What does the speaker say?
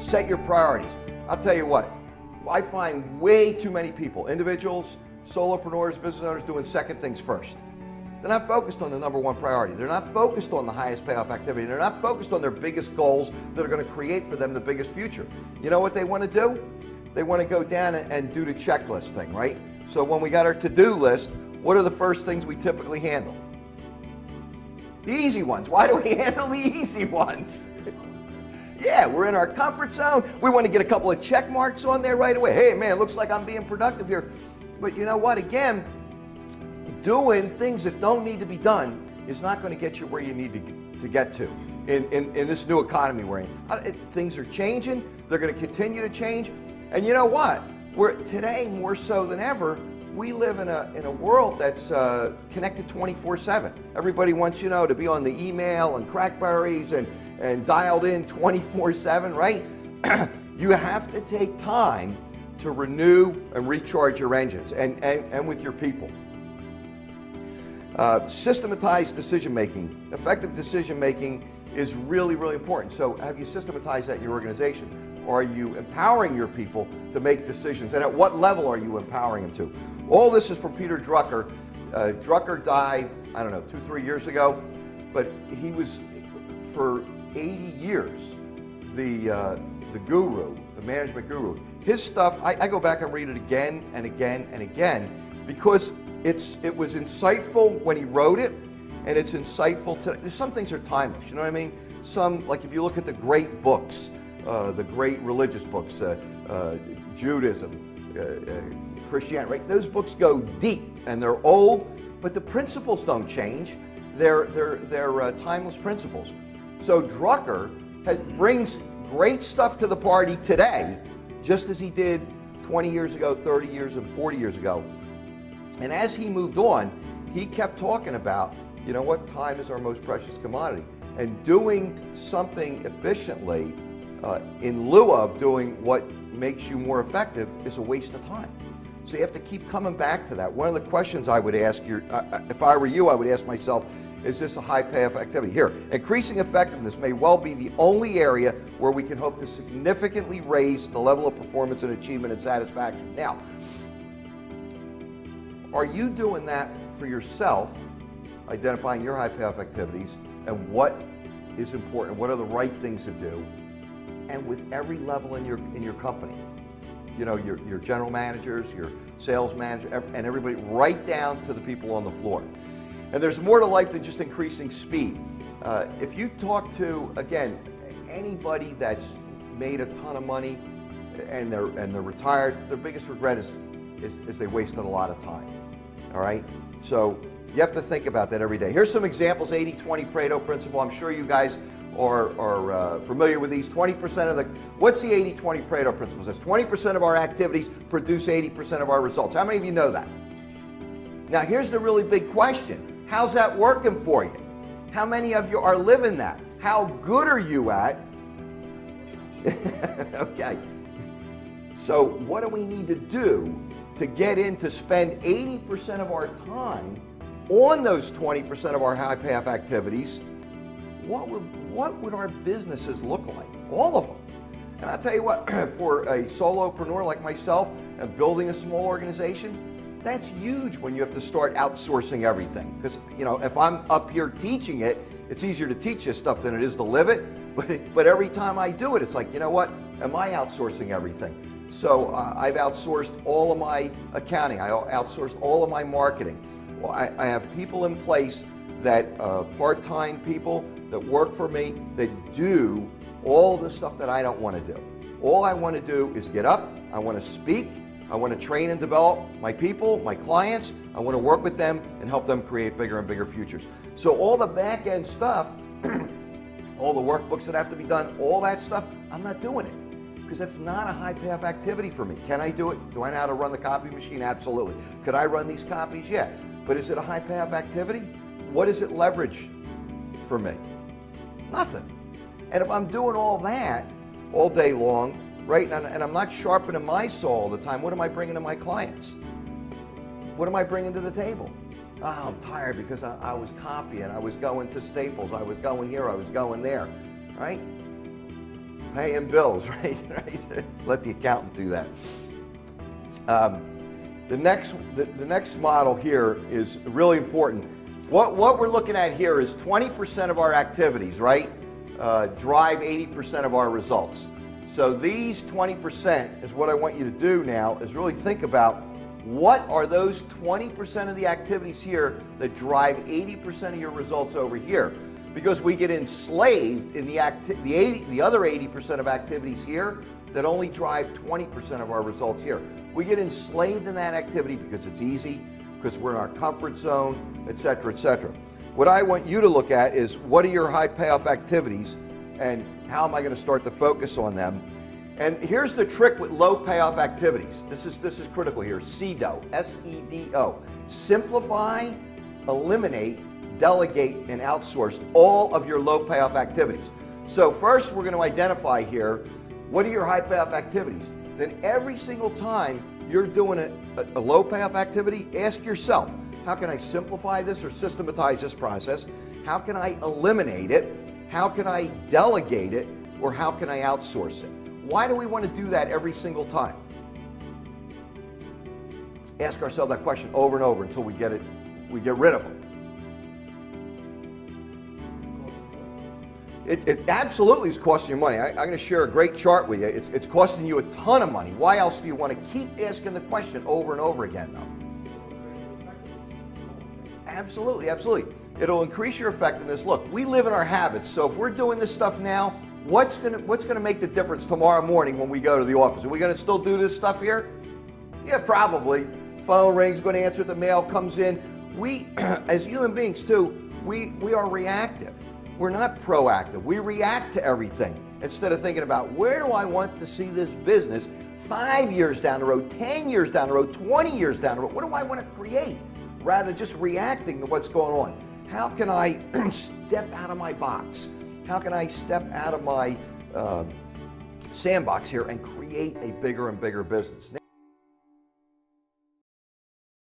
Set your priorities. I'll tell you what, I find way too many people, individuals, solopreneurs, business owners, doing second things first. They're not focused on the number one priority. They're not focused on the highest payoff activity. They're not focused on their biggest goals that are going to create for them the biggest future. You know what they want to do? They want to go down and do the checklist thing, right? So when we got our to-do list, what are the first things we typically handle? The easy ones. Why do we handle the easy ones? Yeah, we're in our comfort zone. We want to get a couple of check marks on there right away. Hey, man, looks like I'm being productive here. But you know what? Again, doing things that don't need to be done is not going to get you where you need to get to in this new economy we're in. Things are changing. They're going to continue to change. And you know what? Today, more so than ever, we live in a world that's connected 24/7. Everybody wants, you know, to be on the email and Crackberries and dialed in 24/7, right? You have to take time to renew and recharge your engines and with your people. Systematized decision making. Effective decision making is really, really important. So have you systematized that in your organization? Are you empowering your people to make decisions? And at what level are you empowering them to? All this is from Peter Drucker. Drucker died, I don't know, 2-3 years ago, but he was, for 80 years, the guru, the management guru. His stuff, I go back and read it again and again and again because it was insightful when he wrote it, and it's insightful today. Some things are timeless, you know what I mean? Some, like if you look at the great books, the great religious books, Judaism, Christianity, right? Those books go deep and they're old, but the principles don't change. They're timeless principles. So Drucker brings great stuff to the party today, just as he did 20 years ago, 30 years, and 40 years ago. And as he moved on, he kept talking about, you know what, time is our most precious commodity. And doing something efficiently in lieu of doing what makes you more effective is a waste of time. So you have to keep coming back to that. One of the questions I would ask you, if I were you, I would ask myself, is this a high payoff activity? Here, increasing effectiveness may well be the only area where we can hope to significantly raise the level of performance and achievement and satisfaction. Now, are you doing that for yourself, identifying your high payoff activities and what is important, what are the right things to do, and with every level in your company? You know, your general managers, your sales manager, and everybody, right down to the people on the floor. And there's more to life than just increasing speed. If you talk to, again, anybody that's made a ton of money and they're retired, their biggest regret is they wasted a lot of time. All right? So you have to think about that every day. Here's some examples, 80-20 Pareto principle. I'm sure you guys are familiar with these. 20% of what's the 80-20 Pareto principle? It says 20% of our activities produce 80% of our results. How many of you know that? Now here's the really big question. How's that working for you? How many of you are living that? How good are you at? Okay. So what do we need to do to get in to spend 80% of our time on those 20% of our high payoff activities? What would our businesses look like? All of them. And I'll tell you what, for a solopreneur like myself and building a small organization, that's huge when you have to start outsourcing everything. Because, you know, if I'm up here teaching it, it's easier to teach this stuff than it is to live it. But every time I do it, it's like, you know what? Am I outsourcing everything? So I've outsourced all of my accounting. I outsourced all of my marketing. Well, I have people in place that part-time people that work for me that do all the stuff that I don't want to do. All I want to do is get up, I want to speak, I want to train and develop my people, my clients. I want to work with them and help them create bigger and bigger futures. So all the back end stuff, all the workbooks that have to be done, all that stuff, I'm not doing it because that's not a high payoff activity for me. Can I do it? Do I know how to run the copy machine? Absolutely. Could I run these copies? Yeah. But is it a high payoff activity? What does it leverage for me? Nothing. And if I'm doing all that all day long, right, and I'm not sharpening my saw all the time, what am I bringing to my clients? What am I bringing to the table? Oh, I'm tired because I was copying, I was going to Staples, I was going here, I was going there, right? Paying bills, right? Right? Let the accountant do that. The next model here is really important. What we're looking at here is 20% of our activities, right, drive 80% of our results. So these 20% is what I want you to do now, is really think about what are those 20% of the activities here that drive 80% of your results over here. Because we get enslaved in the other 80% of activities here that only drive 20% of our results here. We get enslaved in that activity because it's easy, because we're in our comfort zone, etc., etc. What I want you to look at is what are your high payoff activities and how am I going to start to focus on them? And here's the trick with low payoff activities. This is critical here. SEDO, S-E-D-O. Simplify, eliminate, delegate, and outsource all of your low payoff activities. So first we're going to identify here, what are your high payoff activities? Then every single time you're doing a low payoff activity, ask yourself, how can I simplify this or systematize this process? How can I eliminate it? How can I delegate it? Or how can I outsource it? Why do we want to do that every single time? Ask ourselves that question over and over until we get rid of them. It absolutely is costing you money. I'm going to share a great chart with you. It's costing you a ton of money. Why else do you want to keep asking the question over and over again, though? Absolutely, absolutely. It'll increase your effectiveness. Look, we live in our habits, so if we're doing this stuff now, what's going to make the difference tomorrow morning when we go to the office? Are we going to still do this stuff here? Yeah, probably. Phone rings, going to answer it, the mail comes in. We, as human beings too, we are reactive. We're not proactive. We react to everything instead of thinking about where do I want to see this business 5 years down the road, 10 years down the road, 20 years down the road. What do I want to create rather than just reacting to what's going on? How can I step out of my box? How can I step out of my sandbox here and create a bigger and bigger business?